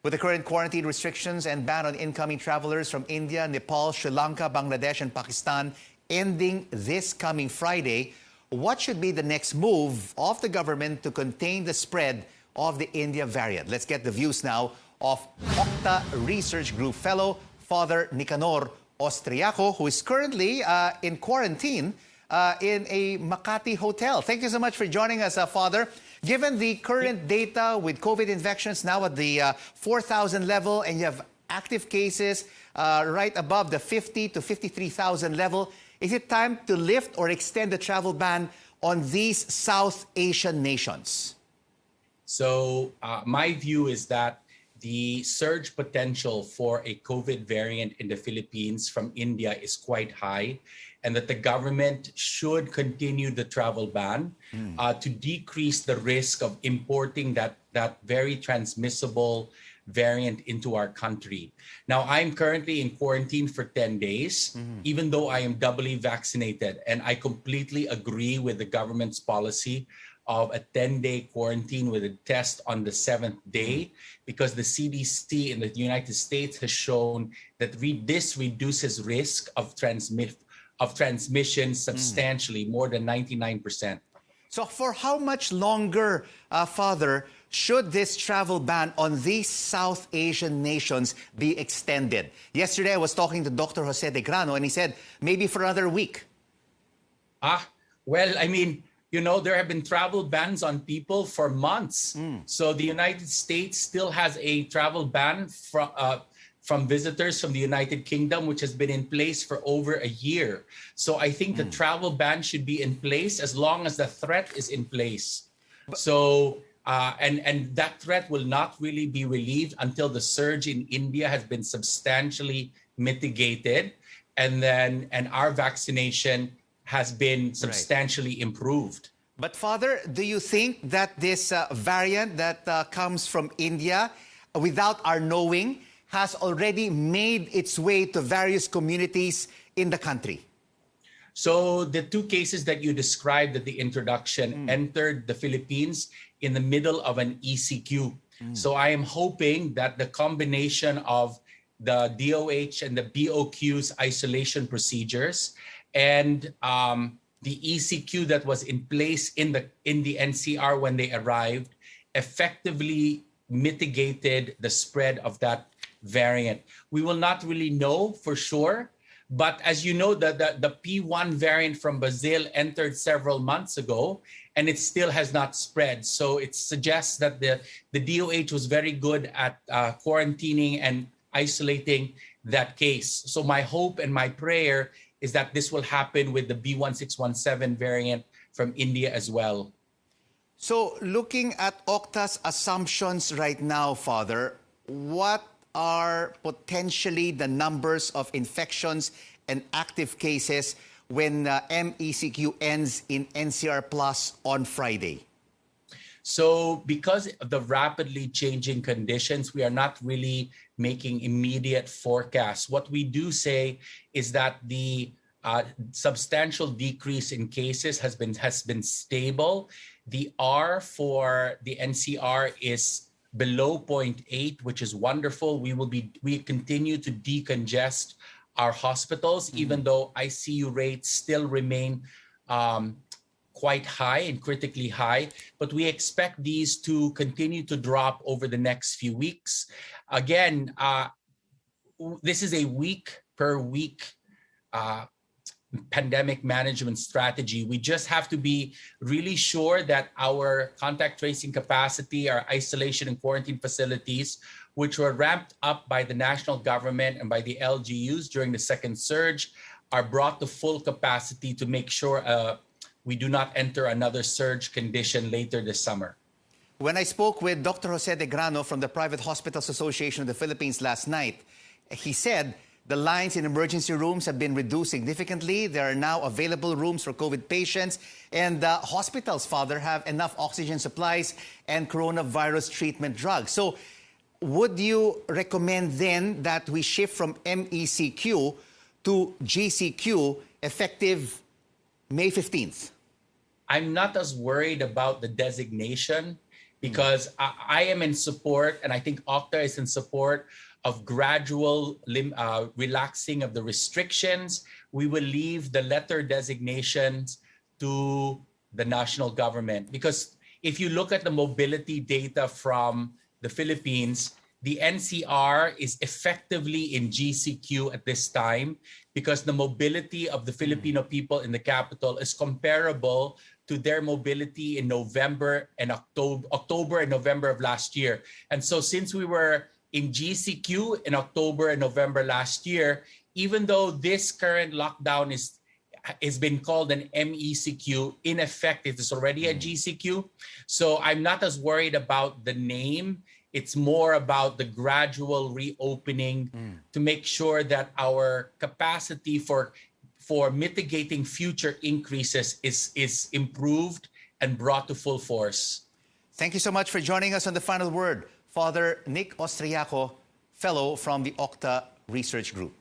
With the current quarantine restrictions and ban on incoming travelers from India, Nepal, Sri Lanka, Bangladesh, and Pakistan ending this coming Friday, what should be the next move of the government to contain the spread of the India variant? Let's get the views now of OCTA Research Group fellow Father Nicanor Austriaco, who is currently in quarantine in a Makati hotel. Thank you so much for joining us, Father. Given the current data with COVID infections now at the 4,000 level, and you have active cases right above the 50 to 53,000 level, is it time to lift or extend the travel ban on these South Asian nations? So my view is that the surge potential for a COVID variant in the Philippines from India is quite high, and that the government should continue the travel ban to decrease the risk of importing that very transmissible variant into our country. Now, I'm currently in quarantine for 10 days, even though I am doubly vaccinated, and I completely agree with the government's policy of a 10-day quarantine with a test on the 7th day, because the CDC in the United States has shown that this reduces risk of transmission substantially, more than 99%. So for how much longer, Father, should this travel ban on these South Asian nations be extended? Yesterday, I was talking to Dr. Jose de Grano, and he said maybe for another week. Well, I mean, you know, there have been travel bans on people for months. So the United States still has a travel ban from visitors from the United Kingdom, which has been in place for over a year. So I think the travel ban should be in place as long as the threat is in place. So, and that threat will not really be relieved until the surge in India has been substantially mitigated, and our vaccination has been substantially improved. But Father, do you think that this variant that comes from India, without our knowing, has already made its way to various communities in the country? So the two cases that you described at the introduction entered the Philippines in the middle of an ECQ. So I am hoping that the combination of the DOH and the BOQ's isolation procedures and the ECQ that was in place in the NCR when they arrived effectively mitigated the spread of that variant. We will not really know for sure, but as you know, the P1 variant from Brazil entered several months ago, and it still has not spread. So it suggests that the DOH was very good at quarantining and isolating that case. So my hope and my prayer is that this will happen with the B1617 variant from India as well. So looking at OCTA's assumptions right now, Father, what are potentially the numbers of infections and active cases when MECQ ends in NCR Plus on Friday? So because of the rapidly changing conditions, we are not really making immediate forecasts. What we do say is that the substantial decrease in cases has been stable. The R for the NCR is below 0.8, which is wonderful. We continue to decongest our hospitals, even though ICU rates still remain quite high and critically high, but we expect these to continue to drop over the next few weeks. Again, this is a week per week pandemic management strategy. We just have to be really sure that our contact tracing capacity, our isolation and quarantine facilities, which were ramped up by the national government and by the LGUs during the second surge, are brought to full capacity to make sure we do not enter another surge condition later this summer. When I spoke with Dr. Jose de Grano from the Private Hospitals Association of the Philippines last night, he said the lines in emergency rooms have been reduced significantly. There are now available rooms for COVID patients, and hospitals, Father, have enough oxygen supplies and coronavirus treatment drugs. So would you recommend then that we shift from MECQ to GCQ effective May 15th? I'm not as worried about the designation because I am in support, and I think OCTA is in support of gradual relaxing of the restrictions. We will leave the letter designations to the national government, because if you look at the mobility data from the Philippines, the NCR is effectively in GCQ at this time, because the mobility of the Filipino people in the capital is comparable to their mobility in November and October and November of last year. And so since we were in GCQ in October and November last year, even though this current lockdown is been called an MECQ, in effect, it is already a GCQ. So I'm not as worried about the name. It's more about the gradual reopening to make sure that our capacity for mitigating future increases is improved and brought to full force. Thank you so much for joining us on The Final Word, Father Nick Austriaco, fellow from the OCTA Research Group.